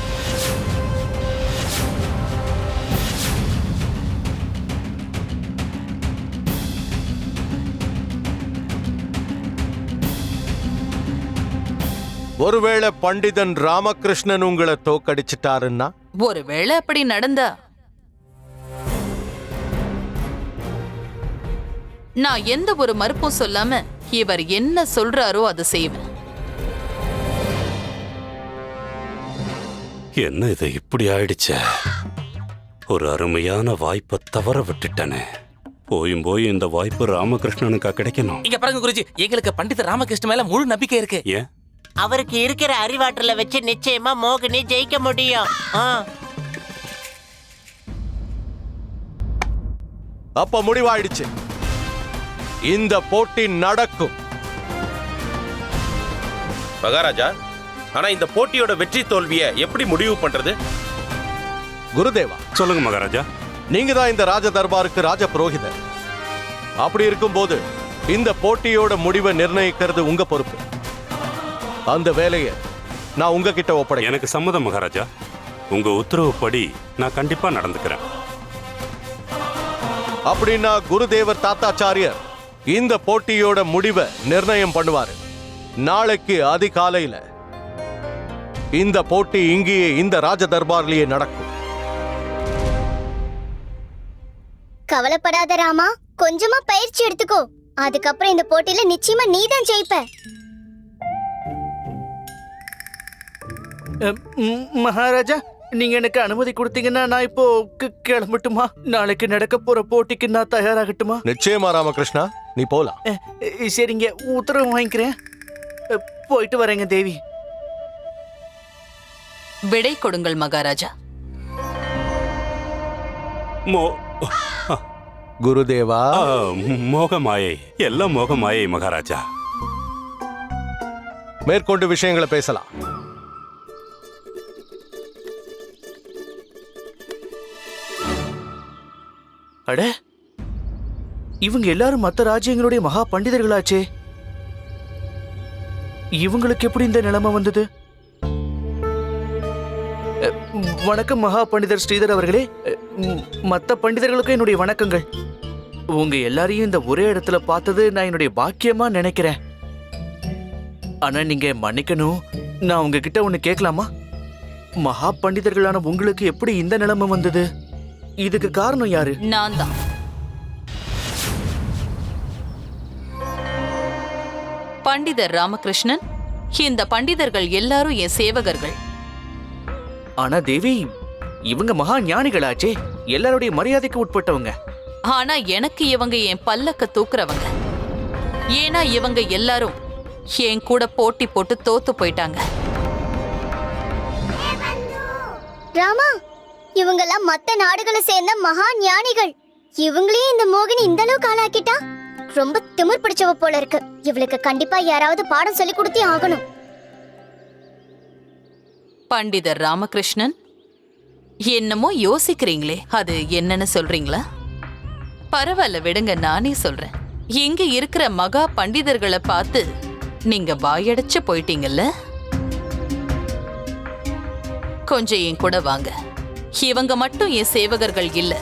ஒருவேளை பண்டிதன் ராமகிருஷ்ணன் உங்களை தோக்கடிச்சிட்டாருன்னா? ஒருவேளை அப்படி நடந்தா நான் எந்த ஒரு மறுப்பும் சொல்லாம இவர் என்ன சொல்றாரோ அதை செய்வேன். என்ன இது இப்படி ஆயிடுச்சே? ஒரு அருமையான வாய்ப்பை தவற விட்டுட்டனே. போயும் இந்த வாய்ப்பு ராமகிருஷ்ணனுக்கா கிடைக்கணும்? இங்க பாருங்க குருஜி, எங்களுக்கு பண்டித ராமகிருஷ்ணன் மேல முழு நம்பிக்கை இருக்கு. ஏன்? அவருக்கு இருக்கிற அறிவாற்றலை வச்சு நிச்சயமா மோகினி ஜெயிக்க முடியும். அப்ப முடிவாயிடுச்சு. இந்த போட்டி நடக்கும். மகாராஜா, ஆனா இந்த போட்டியோட வெற்றி தோல்வியை எப்படி முடிவு பண்றது? குருதேவா, சொல்லுங்க மகாராஜா. நீங்க தான் இந்த ராஜ தர்பாருக்கு ராஜ புரோகிதர். அப்படி இருக்கும்போது இந்த போட்டியோட முடிவை நிர்ணயிக்கிறது உங்க பொறுப்பு. அந்த வேலையை நான் உங்ககிட்ட ஒப்படை. எனக்கு சம்மதம் மகாராஜா. உங்க உத்தரவுப்படி நான் கண்டிப்பா நடந்துக்கிறேன். அப்படின்னா குருதேவர் தாத்தாச்சாரியர் இந்த போட்டியோட முடிவை நிர்ணயம் பண்ணுவாரு. நாளைக்கு அதிகாலையில இந்த போட்டி இங்கேயே இந்த ராஜ தர்பார்லயே நடக்கும். கவலைப்படாத ராமா, கொஞ்சமா பயிற்சி எடுத்துக்கோ. அதுக்கப்புறம் இந்த போட்டியில நிச்சயமா நீதான் ஜெயிப்ப. மகாராஜா, நீங்க எனக்கு அனுமதி கொடுத்தீங்கன்னா நான் இப்போ கிளம்பட்டுமா? நாளைக்கு நடக்க போற போட்டிக்கு நான் தயாராகட்டுமா? நிச்சயமா ராமகிருஷ்ணா, நீ போலாம். சரிங்க, உத்தரவு வாங்கிக்கிறேன். போயிட்டு வரேங்க தேவி. விடை கொடுங்கள் மகாராஜா. குருதேவா, மோகமாயை, எல்லாம் மோகமாயை மகாராஜா. மேற்கொண்டு விஷயங்களை பேசலாம். அட, இவங்க எல்லாரும் மத்த ராஜ்யங்களுடைய மகா பண்டிதர்களாச்சே. இவங்களுக்கு எப்படி இந்த நிலைமை வந்தது? வணக்கம் மகா பண்டிதர் ஸ்ரீதர் அவர்களே. மத்த பண்டிதர்களுக்கும் என்னுடைய வணக்கங்கள். உங்க எல்லாரையும் இந்த ஒரே இடத்துல பார்த்தது நான் என்னுடைய பாக்கியமா நினைக்கிறேன். ஆனா நீங்க மன்னிக்கணும், நான் உங்ககிட்ட ஒண்ணு கேட்கலாமா? மகா பண்டிதர்களான உங்களுக்கு எப்படி இந்த நிலைமை வந்தது? இதுக்கு காரணம் யாரு? நான் தான். பண்டிதர் ராமகிருஷ்ணன். இந்த பண்டிதர்கள் எல்லாரும் என் சேவகர்கள். ஆனா தேவி, இவங்க மகா ஞானிகளாச்சே, எல்லாருடைய மரியாதைக்கு உட்பட்டவங்க. ஆனா எனக்கு இவங்க என் பல்லக்க தூக்குறவங்க. ஏன்னா இவங்க எல்லாரும் என் கூட போட்டி போட்டு தோத்து போயிட்டாங்க. ராமா, இவங்கெல்லாம் மத்த நாடுகளை சேர்ந்த மகா ஞானிகள். இவங்களையும் இந்த மோகினி இந்த அளவுக்கு ஆளாக்கிட்டா ரொம்ப திமிர் பிடிச்சவ போல இருக்கு. இவளுக்கு கண்டிப்பா யாராவது பாடம் சொல்லி கொடுத்தே ஆகணும். பண்டிதர் ராமகிருஷ்ணன், என்னமோ யோசிக்கிறீங்களே, அது என்னன்னு சொல்றீங்களா? பரவாயில்ல, விடுங்க, நானே சொல்றேன். இங்க இருக்கிற மகா பண்டிதர்களை பார்த்து நீங்க வாயடைச்சு போயிட்டீங்கல்ல. கொஞ்சம் என் கூட வாங்க. இவங்க மட்டும் என் சேவகர்கள் இல்ல,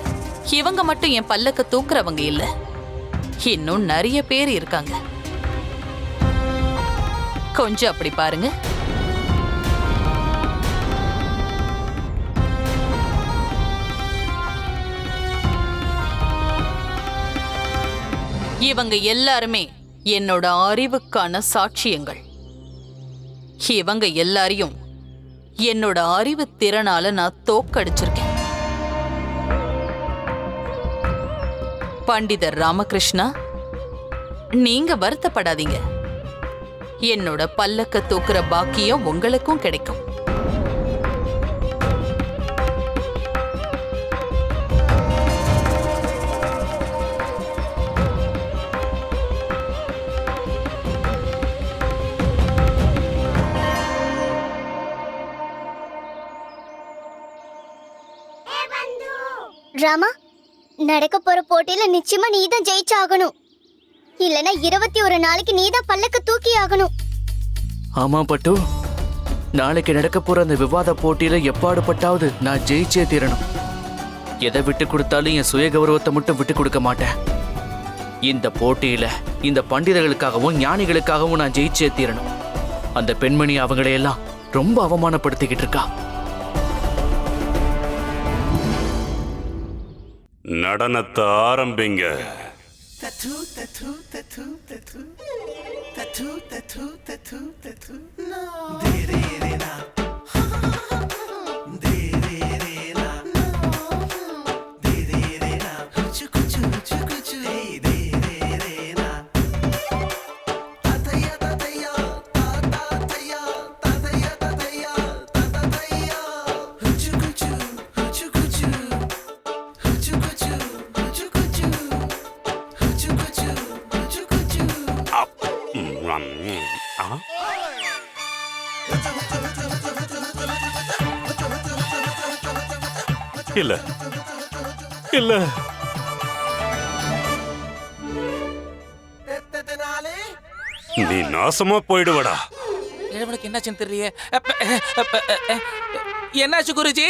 இவங்க மட்டும் என் பல்லக்க தூக்குறவங்க இல்ல, இன்னும் நிறைய பேர் இருக்காங்க. கொஞ்சம் அப்படி பாருங்க. இவங்க எல்லாருமே என்னோட அறிவுக்கான சாட்சியங்கள். இவங்க எல்லாரையும் என்னோட அறிவு திறனால நான் தோக்கடிச்சிருக்கேன். பண்டிதர் ராமகிருஷ்ணா, நீங்க வருத்தப்படாதீங்க. என்னோட பல்லக்க தூக்குற பாக்கியம் உங்களுக்கும் கிடைக்கும். ராமா, நடக்க போற போட்டியில நிச்சயமா நீதான் ஜெயிச்சாகணும். இல்லனா 21 நாளைக்கு நீதான் பல்லக்க தூக்கி ஆகணும். ஆமா பட்டு, நாளைக்கு நடக்க போற அந்த விவாத போட்டியில எப்பாடுபட்டாவது நான் ஜெயிச்சே தீரணும். எதை விட்டு கொடுத்தாலும் என் சுய கௌரவத்தை மட்டும் விட்டு கொடுக்க மாட்டேன். இந்த போட்டியில இந்த பண்டிதர்களுக்காகவும் ஞானிகளுக்காகவும் நான் ஜெயிச்சே தீரணும். அந்த பெண்மணி அவங்களையெல்லாம் ரொம்ப அவமானப்படுத்திக்கிட்டு இருக்கா. நடனத்தை ஆரம்பிங்க. இல்ல இல்ல நீ நாசமா போயிடுவடா. இவனுக்கு என்னாச்சுன்னு தெரியலையே. என்னாச்சு குருஜி?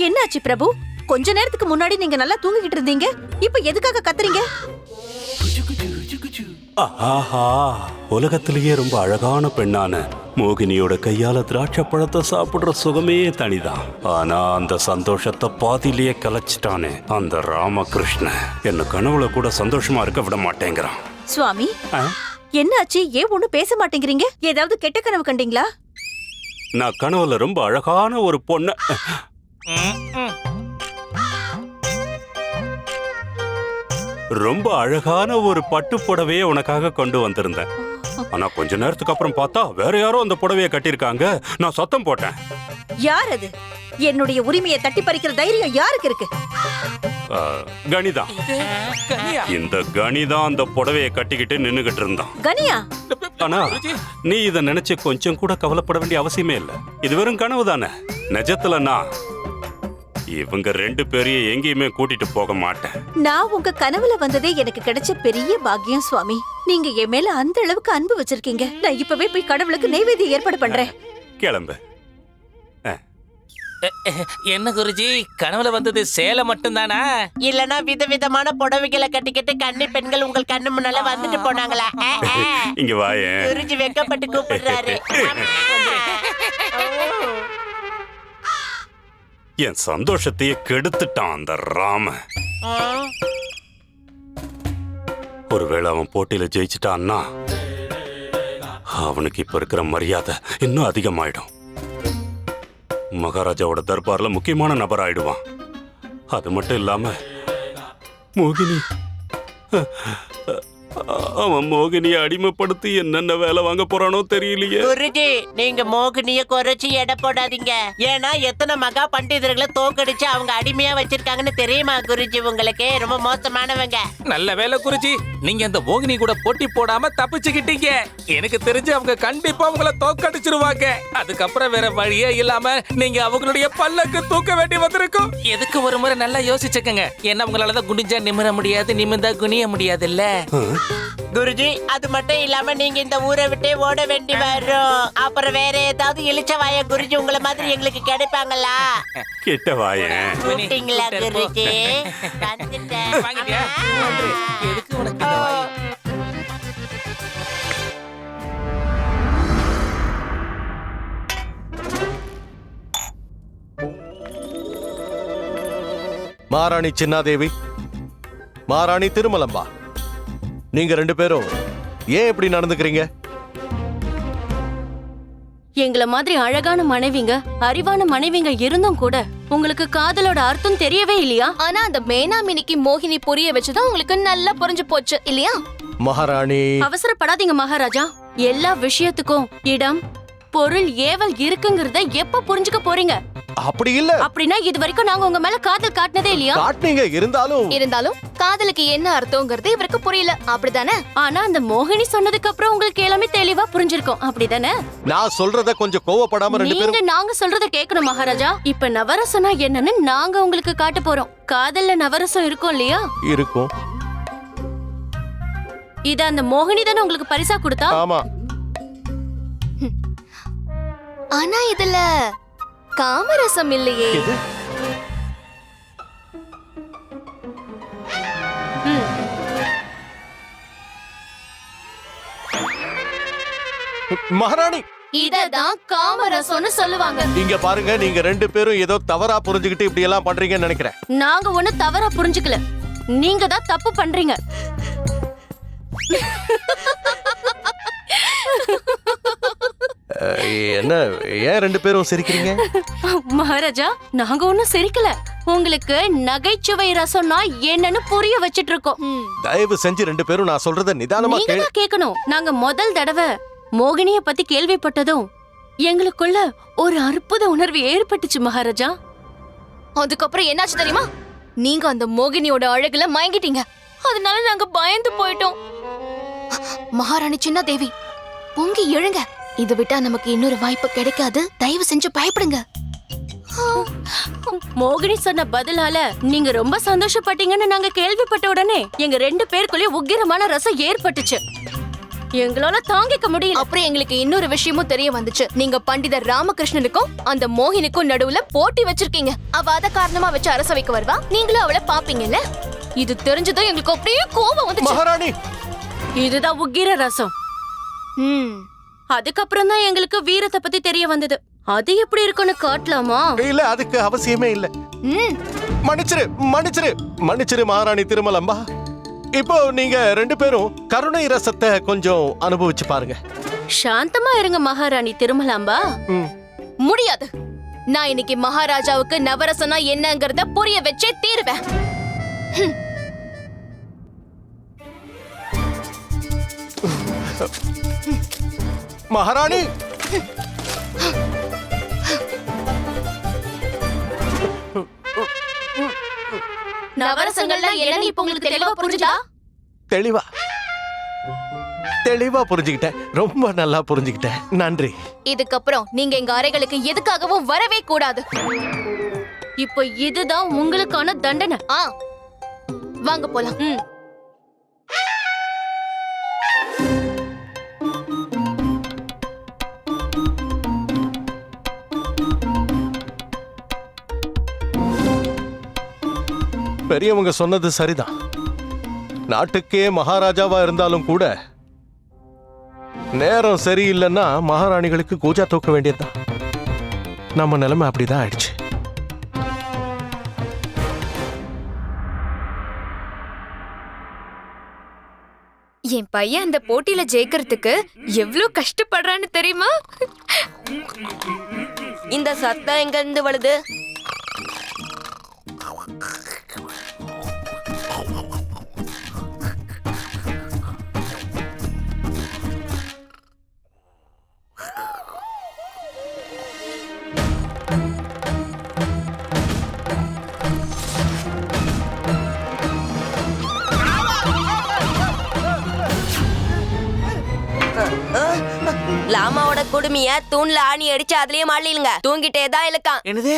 என்னாச்சு பிரபு? கொஞ்ச நேரத்துக்கு முன்னாடி நீங்க நல்லா தூங்கிக்கிட்டு இருந்தீங்க, இப்ப எதுக்காக கத்துறீங்க? ஆஹா, உலகத்திலேயே ரொம்ப அழகான பெண்ணான மோகினியோட கையால திராட்சை பழத்தை சாப்பிடுற சுகமே தனிதான். ஆனா அந்த சந்தோஷத்தை பாதியிலேயே கலைச்சிட்டானே அந்த ராமகிருஷ்ணன். என்ன கனவுல கூட சந்தோஷமா இருக்க விட மாட்டேங்கிறான். சுவாமி, என்னாச்சு? ஏன் ஒண்ணு பேச மாட்டேங்கிறீங்க? ஏதாவது கெட்ட கனவு கண்டீங்களா? நான் கனவுல ரொம்ப அழகான ஒரு பொண்ண ரொம்ப அழகான ஒரு பட்டு புடவையை உனக்காக கொண்டு வந்திருந்தேன். ஆனா கொஞ்ச நேரத்துக்கு அப்புறம் பார்த்தா வேற யாரோ அந்த புடவையை கட்டியிருக்காங்க. நான் சத்தம் போட்டேன். யார் அது? என்னுடைய உரிமையை தட்டி பறிக்கிற தைரியம் யாருக்கு இருக்கு? கணிதா. இந்த கணிதா அந்த புடவையை கட்டிக்கிட்டு நின்னுகிட்டு இருந்தான். கனியா? ஆனா நீ இத நினைச்சு கொஞ்சம் கூட கவலைப்பட வேண்டிய அவசியமே இல்ல. இது வெறும் கனவு தானே. நிஜத்துல நான் இவங்க ரெண்டு பேரையும் எங்கேயுமே கூட்டிட்டு போக மாட்டேன். நான் உங்க கனவுல வந்ததே எனக்கு கிடைச்ச பெரிய பாக்கியம் சுவாமி. நீங்க என் மேல அந்த அளவுக்கு அன்பு வச்சிருக்கீங்க. நான் இப்பவே போய் கடவுளுக்கு நைவேத்தியம் ஏற்பாடு பண்றேன். கிளம்பு. என்ன குருஜி, கனவுல வந்தது சேலை மட்டும் தானா? இல்லனா விதவிதமான புடவைகளை கட்டிக்கிட்டு கன்னி பெண்கள் உங்கள் கண்ணு முன்னால வந்துட்டு போனாங்களா? இங்க வாயே. குருஜி வெக்கப்பட்டு கூப்பிடுறாரு. என் சந்தோஷத்தையே கெடுத்துட்டான் அந்த ராம. ஒருவேளை அவன் போட்டியில ஜெயிச்சிட்டான்னா அவனுக்கு இப்ப இருக்கிற மரியாதை இன்னும் அதிகமாயிடும். மகாராஜாவோட தர்பார்ல முக்கியமான நபர் ஆயிடுவான். அது மட்டும் இல்லாம மோகினி, அவன் மோகினியை அடிமைப்படுத்தி என்னென்ன வேலை வாங்க போறானோ தெரியலையே. குருஜி, நீங்க மோகினிய குறைச்சி எடை போடாதீங்க. ஏன்னா எத்தனை மகா பண்டிதர்களை தோக்கடிச்சு அவங்க அடிமையா வச்சிருக்காங்கன்னு தெரியுமா குருஜி? உங்களுக்கு ரொம்ப மோசமானவங்க. நல்ல வேலை குருஜி, நீங்க அந்த மோகினி கூட போட்டி போடாம தப்பிச்சுக்கிட்டீங்க. எனக்கு தெரிஞ்சு அவங்க கண்டிப்பா உங்களை தோக்கடிச்சிருவாங்க. அதுக்கப்புறம் வேற வழியே இல்லாம நீங்க அவங்களுடைய பல்லக்கு தூக்க வேண்டி வந்திருக்கும். எதுக்கு ஒரு முறை நல்லா யோசிச்சுக்கங்க. ஏன்னா உங்களாலதான் குனிஞ்சா நிமிர முடியாது, நிமிர்ந்தா குனிய முடியாது இல்ல குருஜி. அது மட்டும் இல்லாம நீங்க இந்த ஊரை விட்டே ஓட வேண்டி வரும். அப்புறம் வேற ஏதாவது இழிச்ச வாய குருஜி உங்களை மாதிரி எங்களுக்கு கிடைப்பாங்களா? கிட்ட வாயே. கூப்பிட்டீங்களா குருஜி? எதுக்கு உனக்கு இந்த வாய்? மகாராணி சின்னாதேவி, மகாராணி திருமலம்பா, நீங்க ரெண்டு பேரும் ஏன் இப்படி நடந்துக்கிறீங்க? எங்கள மாதிரி அழகான மனைவிங்க, அறிவான மனைவிங்க இருந்தும் கூட உங்களுக்கு காதலோட அர்த்தம் தெரியவே இல்லையா? ஆனா அந்த மேனாமினிக்கு மோகினி புரிய வச்சுதான் உங்களுக்கு நல்லா புரிஞ்சு போச்சு இல்லையா? மகாராணி, அவசரப்படாதீங்க மகாராஜா. எல்லா விஷயத்துக்கும் இடம், பொருள், ஏவல் இருக்குங்கிறத எப்ப புரிஞ்சுக்க போறீங்க? அப்படி இல்ல. அப்படின்னா இது வரைக்கும் நாங்க உங்க மேல காதல் காட்டினதே இல்லையா? காட்டுனீங்க. இருந்தாலும் காதலுக்கு என்ன அர்த்தங்கிறது இவருக்கு புரியல, அப்படிதானே? ஆனா அந்த மோகினி சொன்னதுக்கு அப்புறம் உங்களுக்கு எல்லாமே தெளிவா புரிஞ்சிருக்கும், அப்படிதானே? நான் சொல்றத கொஞ்சம் கோவப்படாம ரெண்டு பேரும். நீங்க நாங்க சொல்றத கேட்கணும் மகாராஜா. இப்ப நவரசம்னா என்னன்னு நாங்க உங்களுக்கு காட்ட போறோம். காதல்ல நவரசம் இருக்கும் இல்லையா? இருக்கும். இத அந்த மோகினி தானே உங்களுக்கு பரிசா கொடுத்தா? ஆமா. ஆனா இதுல காமரசம் இல்லையே. மகாராணி, இததான் காமரசம்னு சொல்லுவாங்க. இங்க பாருங்க, நீங்க ரெண்டு பேரும் ஏதோ தவறா புரிஞ்சுக்கிட்டு இப்படி எல்லாம் பண்றீங்கன்னு நினைக்கிறேன். நாங்க ஒண்ணு தவறா புரிஞ்சுக்கல, நீங்க தான் தப்பு பண்றீங்க. என்ன, ஏன் ரெண்டு பேரும் சிரிக்கிறீங்க? மகாராஜா, நாங்க ஒண்ணும் சிரிக்கல. உங்களுக்கு நகைச்சுவை ரசம்னா என்னன்னு புரிய வச்சிட்டு இருக்கோம். தயவு செஞ்சு ரெண்டு பேரும் நான் சொல்றத நிதானமா கேட்கணும். நாங்க முதல் தடவை மோகினிய பத்தி கேள்விப்பட்டதும் எங்களுக்குள்ள ஒரு அற்புத உணர்வு ஏற்பட்டுச்சு மகாராஜா. அதுக்கப்புறம் என்னாச்சு தெரியுமா? நீங்க அந்த மோகினியோட அழகுல மயங்கிட்டீங்க. அதனால நாங்க பயந்து போயிட்டோம். மகாராணி சின்னாதேவி, பொங்கி எழுங்க. இதை விட்டா நமக்கு இன்னொரு வாய்ப்பு கிடைக்காது. தயவு செஞ்சு பயப்படுங்க. மோகினி சொன்ன பதிலால நீங்க ரொம்ப சந்தோஷப்பட்டீங்கன்னு நாங்க கேள்விப்பட்ட உடனே எங்க 2 பேருக்குள்ளேயும் உக்கிரமான ரசம் ஏற்பட்டுச்சு. எங்களால தாங்கிக்க முடியல. அப்புறம் எங்களுக்கு இன்னொரு விஷயமும் தெரிய வந்துச்சு. நீங்க பண்டிதர் ராமகிருஷ்ணனுக்கும் அந்த மோகினிக்கும் நடுவுல போட்டி வச்சிருக்கீங்க. அவ அத காரணமா வச்சு அரச வைக்க வருவா, நீங்களும் அவளை பாப்பீங்கல்ல. இது தெரிஞ்சதும் எங்களுக்கு அப்படியே கோபம் வந்துச்சு. மகாராணி, இதுதான் உக்கிர ரசம். அதுக்கப்புறம் தான் எங்களுக்கு வீரத்தை பத்தி தெரிய வந்தது. அது எப்படி இருக்குன்னு காட்டலாமா? இல்ல, அதுக்கு அவசியமே இல்ல. மன்னிச்சிரு மன்னிச்சிரு மன்னிச்சிரு மகாராணி திருமலம்பா. இப்போ நீங்க 2 பேரும் கருணை ரசத்தை கொஞ்சம் அனுபவிச்சு பாருங்க. சாந்தமா இருங்க மகாராணி திருமலாம்பா. முடியாது. நான் இன்னைக்கு மகாராஜாவுக்கு நவரசனா என்னங்கறத புரிய வச்சே தீருவேன். மகாராணி, நவரசங்கள்னா என்னன்னு இப்ப உங்களுக்கு தெளிவா புரிஞ்சுதா? தெளிவா புரிஞ்சுக்கிட்டேன். ரொம்ப நல்லா புரிஞ்சுக்கிட்டேன். நன்றி. இதுக்கப்புறம் நீங்க எங்க அறைகளுக்கு எதுக்காகவும் வரவே கூடாது. இப்போ இதுதான் உங்களுக்கான தண்டனை. வாங்க போலாம். பெரியவங்க சொன்னது சரிதான். நாட்டுக்கே மகாராஜாவா இருந்தாலும் கூட நேரம் சரியில்லைன்னா மகாராணிகளுக்கு கூஜா தூக்க வேண்டியதுதான். நம்ம நிலைமை அப்படிதான் ஆயிடுச்சு. என் பையன் அந்த போட்டியில ஜெயிக்கிறதுக்கு எவ்வளவு கஷ்டப்படுறான்னு தெரியுமா? இந்த சத்தம் எங்க இருந்து வருது? லாமாவோட குடுமிய தூண்ல ஆணி அடிச்சு அதுலயே மாட்டிலுங்க. தூங்கிட்டே தான் இருக்கான். என்னது?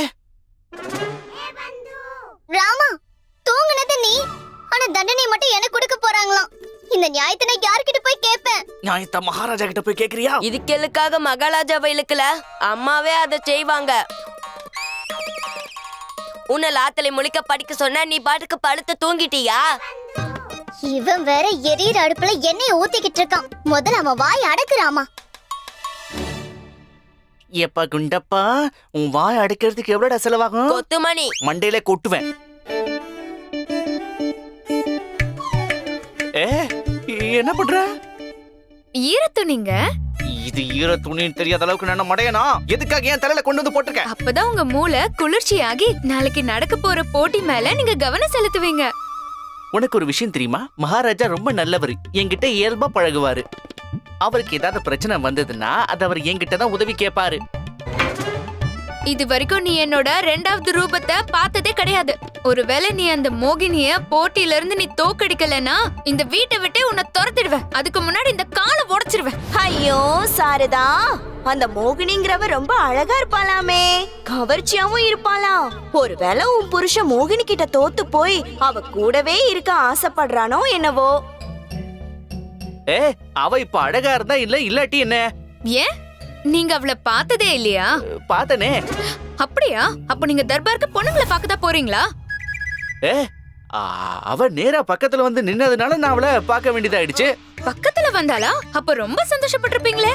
ராமா, தூங்குனது நீ, ஆனா தண்டனை மட்டும் எனக்கு கொடுக்க போறாங்களாம். இந்த நியாயத்தை நான் யார்கிட்ட போய் கேட்பேன்? நியாயத்தை மகாராஜா கிட்ட போய் கேக்குறியா? இதுக்கெல்லுக்காக மகாராஜாவை இழுக்கல, அம்மாவே அதை செய்வாங்க. உன்னை லாத்தலை முழிக்க படிக்க சொன்ன, நீ பாட்டுக்கு படுத்து தூங்கிட்டியா? இவன் வேற எரியிற அடுப்புல எண்ணெய் ஊத்திக்கிட்டு இருக்கான். முதல்ல அவன் வாய் அடக்குறாமா. எப்பா குண்டப்பா, உன் வாய் அடைக்கிறதுக்கு எவ்வளவுடா செலவாகும்? கொத்துமணி மண்டையில கொட்டுவேன். என்ன பண்ற? ஈர துணிங்க. இது ஈர துணின்னு தெரியாத அளவுக்கு நான் மடையனா? எதுக்காக என் தலையில கொண்டு வந்து போட்டிருக்க? அப்பதான் உங்க மூளை குளிர்ச்சியாகி நாளைக்கு நடக்க போற போட்டி மேல நீங்க கவனம் செலுத்துவீங்க. உனக்கு ஒரு விஷயம் தெரியுமா? மகாராஜா ரொம்ப நல்லவர். என்கிட்ட இயல்பா பழகுவாரு. அவருக்கு ஏதாவது பிரச்சனை வந்ததுன்னா அது அவர் என்கிட்ட தான் உதவி கேட்பாரு. இது வரைக்கும் நீ என்னோட 2வது ரூபத்தை பார்த்ததே கிடையாது. ஒருவேளை நீ அந்த மோகினிய போட்டியில இருந்து நீ தோக்கடிக்கலனா இந்த வீட்டை விட்டே உன்னை துரத்திடுவேன். அதுக்கு முன்னாடி இந்த காலை உடைச்சிருவேன். ஐயோ சாரதா, அந்த மோகினிங்கிறவ ரொம்ப அழகா இருப்பாளாமே, கவர்ச்சியாவும் இருப்பாளாம். ஒருவேளை உன் புருஷன் மோகினி கிட்ட தோத்து போய் அவ கூடவே இருக்க ஆசைப்படுறானோ என்னவோ. அவ இப்ப அழகா இருந்தா இல்ல, இல்லாட்டி என்ன? ஏன் நீங்க அவளை பார்த்ததே இல்லையா? பார்த்தனே. அப்படியா? அப்ப நீங்க தர்பாருக்கு பொண்ணுங்களை பார்க்கதான் போறீங்களா? அவ நேரா பக்கத்துல வந்து நின்னதுனால நான் அவளை பார்க்க வேண்டியதாயிடுச்சு. பக்கத்துல வந்தாளா? அப்ப ரொம்ப சந்தோஷப்பட்டிருப்பீங்களே.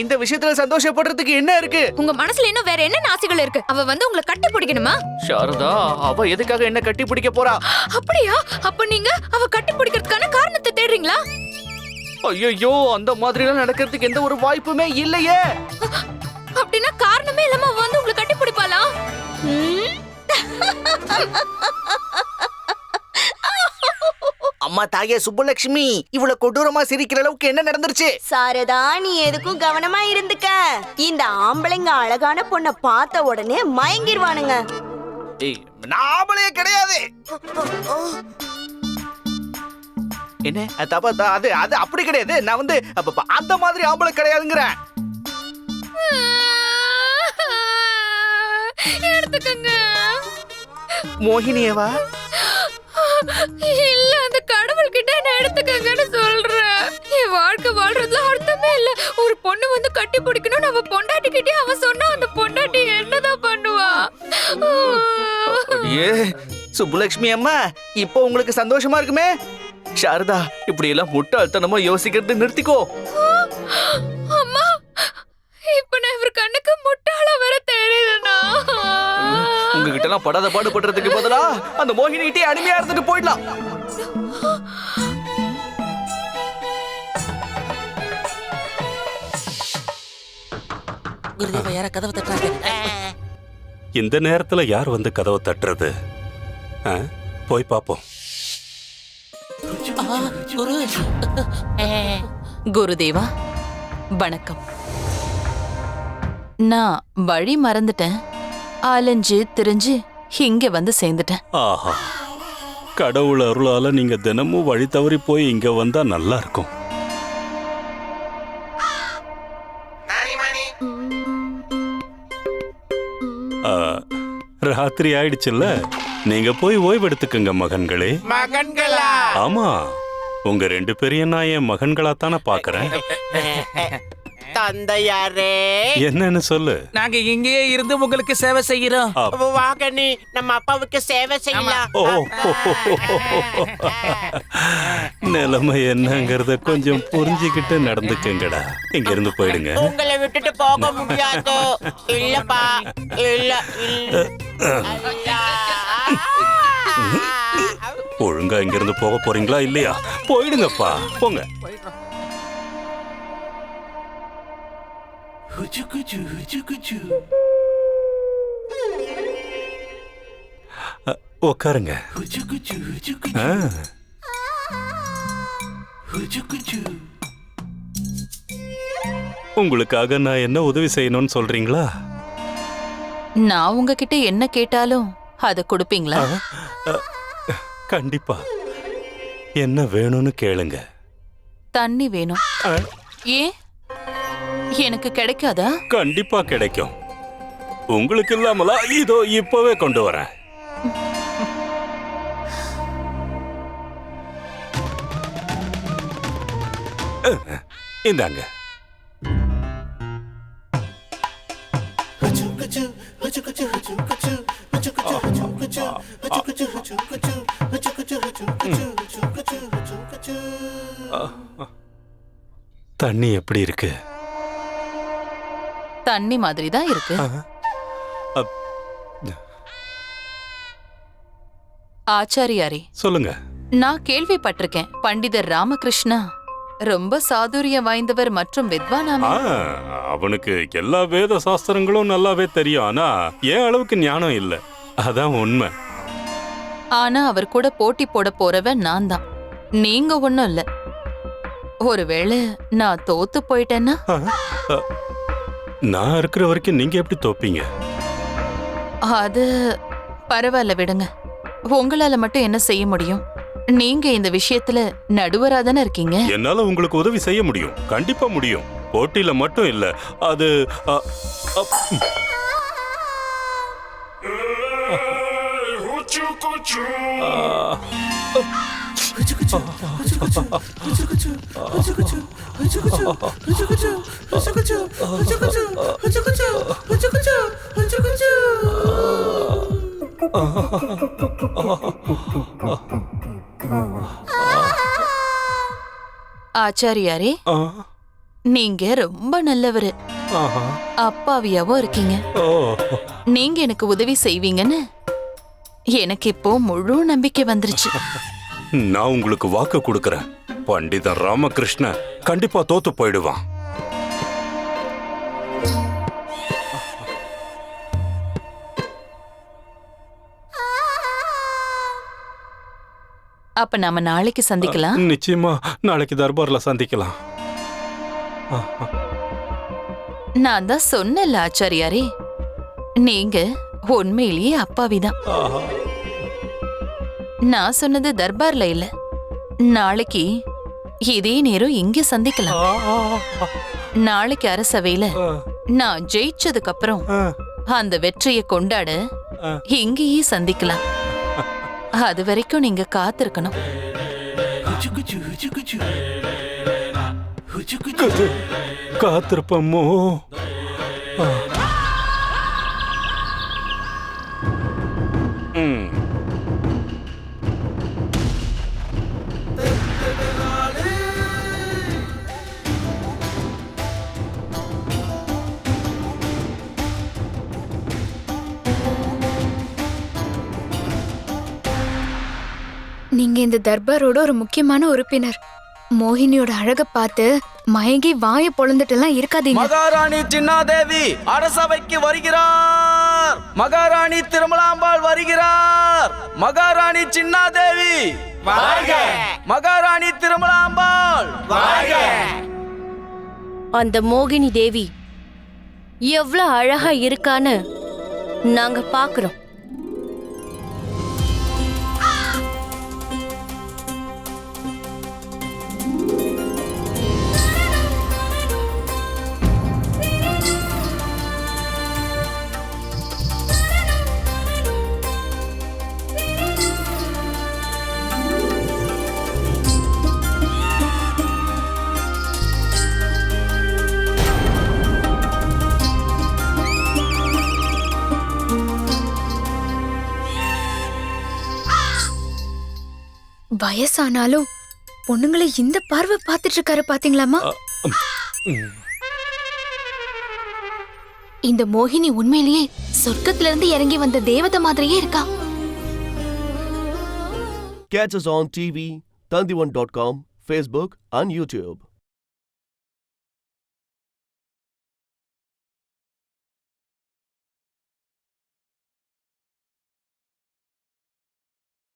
இந்த விஷயத்துல சந்தோஷப்படுறதுக்கு என்ன இருக்கு? உங்க மனசுல இன்னும் வேற என்ன ஆசைகள் இருக்கு? அவ வந்து உங்களை கட்டி பிடிக்கணுமா? சாரதா, அவ எதுக்காக என்ன கட்டி பிடிக்க போறா? அப்படியா? அப்ப நீங்க அவ கட்டி பிடிக்கிறதுக்கான காரணத்தை தேடுறீங்களா? ஐயோ, அந்த மாதிரி எல்லாம் நடக்கிறதுக்கு எந்த ஒரு வாய்ப்புமே இல்லையே. அப்படின்னா காரணமே இல்லாம வந்து உங்களை கட்டி பிடிப்பாளா? அம்மா தாயே சுப்புலட்சுமி, இவ்வளவு கொடூரமா சிரிக்கிற அளவுக்கு என்ன நடந்துருச்சு? சாரதா, நீ எதுக்கும் கவனமா இருந்துக்க. இந்த ஆம்பளைங்க அழகான பொண்ணை பார்த்த உடனே மயங்கிடுவானுங்க. நான் ஆம்பளையே கிடையாது. என்ன தப்பா? அது அது அப்படி கிடையாது. நான் வந்து அந்த மாதிரி ஆம்பளை கிடையாதுங்கிறேன். எடுத்துக்கங்க. மோகினியவா? இல்ல, அந்த கடவுள் கிட்ட என்ன எடுத்துக்கங்கன்னு சொல்றேன். என் வாழ்க்கை வாழ்றதுல அர்த்தமே இல்ல. ஒரு பொண்ணு வந்து கட்டி பிடிக்கணும், நம்ம பொண்டாட்டி கிட்டே அவன் சொன்னா அந்த பொண்டாட்டி என்னதான் பண்ணுவா? ஏ சுப்புலட்சுமி அம்மா, இப்போ உங்களுக்கு சந்தோஷமா இருக்குமே? சாரதா, இப்படி எல்லாம் முட்டாள்தனமா யோசிக்கிறது நிறுத்திக்கோ. அம்மா, இப்ப நான் இவர் கண்ணுக்கு முட்டாளா வர தெரியுதுண்ணா. உங்ககிட்ட எல்லாம் படாத பாடுபடுறதுக்கு பதிலா அந்த மோகினி கிட்டே அடிமையா இருந்துட்டு போயிடலாம். குருதேவா, யார கதவை தட்டுறாங்க? இந்த நேரத்துல யார் வந்து கதவை தட்டுறது? போய் பாப்போம். குருதேவா வணக்கம். நான் வழி மறந்துட்டேன். அலைஞ்சு திரிஞ்சு இங்க வந்து சேர்ந்துட்டேன். ஆஹா, கடவுள் அருளால நீங்க தினமும் வழி தவறி போய் இங்க வந்தா நல்லா இருக்கும். ராத்திரி ஆயிடுச்சுல்ல, நீங்க போய் ஓய்வெடுத்துக்குங்க மகன்களே. மகன்களா? ஆமா, உங்க 2 பேரையும் நான் என் மகன்களா தானே பாக்குறேன். தந்தையாரே, என்னன்னு சொல்லு. நாங்க இங்கேயே இருந்து உங்களுக்கு சேவை செய்கிறோம். வாங்க, நீ நம்ம அப்பாவுக்கு சேவை செய்யலாம். நிலைமை என்னங்கறத கொஞ்சம் புரிஞ்சுக்கிட்டு நடந்துக்குங்கடா. இங்க இருந்து போயிடுங்க. உங்களை விட்டுட்டு போக முடியாது. இல்லப்பா, இல்ல. ஒழுங்கா இங்க இருந்து போக போறீங்களா இல்லையா? போயிடுங்கப்பா, போங்க. உட்காருங்க. உங்களுக்காக நான் என்ன உதவி செய்யணும்னு சொல்றீங்களா? நான் உங்ககிட்ட என்ன கேட்டாலும் அதை கொடுப்பீங்களா? கண்டிப்பா. என்ன வேணும்னு கேளுங்க. தண்ணி வேணும். ஏன், எனக்கு கிடைக்காதா? கண்டிப்பா கிடைக்கும். உங்களுக்கு இல்லாமலா? இதோ இப்பவே கொண்டு வரேன். இந்தாங்க. தண்ணி எப்படி இருக்கு? தண்ணி மாதிரி தான் இருக்கு. ஆச்சாரியாரே, சொல்லுங்க. நான் கேள்விப்பட்டிருக்கேன், பண்டிதர் ராமகிருஷ்ணா ரொம்ப சாதுரியம் வாய்ந்தவர் மற்றும் வித்வானாமே. அவனுக்கு எல்லா வேத சாஸ்திரங்களும் நல்லாவே தெரியும். ஆனா ஏன் அளவுக்கு ஞானம் இல்ல, அதான் உண்மை. ஆனா அவர் கூட போட்டி போட போறவன் நான் தான், நீங்க ஒண்ணும் இல்ல. ஒருவேளை நான் தோத்து போயிட்டேன்னா? நான் இருக்கிற வரைக்கும் நீங்க எப்படி தோப்பீங்க? அது பரவாயில்ல, விடுங்க. உங்களால மட்டும் என்ன செய்ய முடியும்? நீங்க இந்த விஷயத்துல நடுவரா தானே இருக்கீங்க. என்னால உங்களுக்கு உதவி செய்ய முடியும், கண்டிப்பா முடியும். போட்டியில மட்டும் இல்ல. அது ஆச்சாரியாரே, நீங்க ரொம்ப நல்லவரு. அப்பாவியாவும் இருக்கீங்க. நீங்க எனக்கு உதவி செய்வீங்கன்னு எனக்கு இப்போ முழு நம்பிக்கை வந்துருச்சு. நான் உங்களுக்கு வாக்கு கொடுக்கறேன், பண்டிதர் ராமகிருஷ்ண கண்டிப்பா தோத்து போயிடுவான். அப்ப நாம நாளைக்கு சந்திக்கலாம். நிச்சயமா நாளைக்கு தர்பார்ல சந்திக்கலாம். நான் தான் சொன்னல ஆச்சாரியாரே, நீங்க உண்மையிலேயே அப்பாவிதான். நான் சொன்னது தர்பார்ல இல்ல. நாளைக்கு இதே நேரம் இங்க சந்திக்கலாம். நாளைக்கு அரசவையில நான் ஜெயிச்சதுக்கு அப்புறம் அந்த வெற்றியை கொண்டாட இங்கேயே சந்திக்கலாம். அது வரைக்கும் நீங்க காத்திருக்கணும். காத்திருப்பமோ? நீங்க இந்த தர்பாரோட ஒரு முக்கியமான உறுப்பினர். மோகினியோட அழக பார்த்து மயங்கி வாயை பொழந்துட்டெல்லாம் இருக்காதீங்க. மகாராணி சின்னாதேவி அரசவைக்கு வருகிறார். மகாராணி திருமலாம்பாள் வருகிறார். மகாராணி சின்னாதேவி வாழ்க! மகாராணி திருமலாம்பாள் வாழ்க! அந்த மோகினி தேவி எவ்வளவு அழகா இருக்கான்னு நாங்க பாக்குறோம். வயசானாலும் பொண்ணுங்களை இந்த பார்வை பார்த்துட்டு இருக்காரு பாத்தீங்களாமா? இந்த மோகினி உண்மையிலேயே சொர்க்கத்துல இருந்து இறங்கி வந்த தேவதை மாதிரியே இருக்கா. Catch us on TV, Tandivan.com, Facebook and YouTube.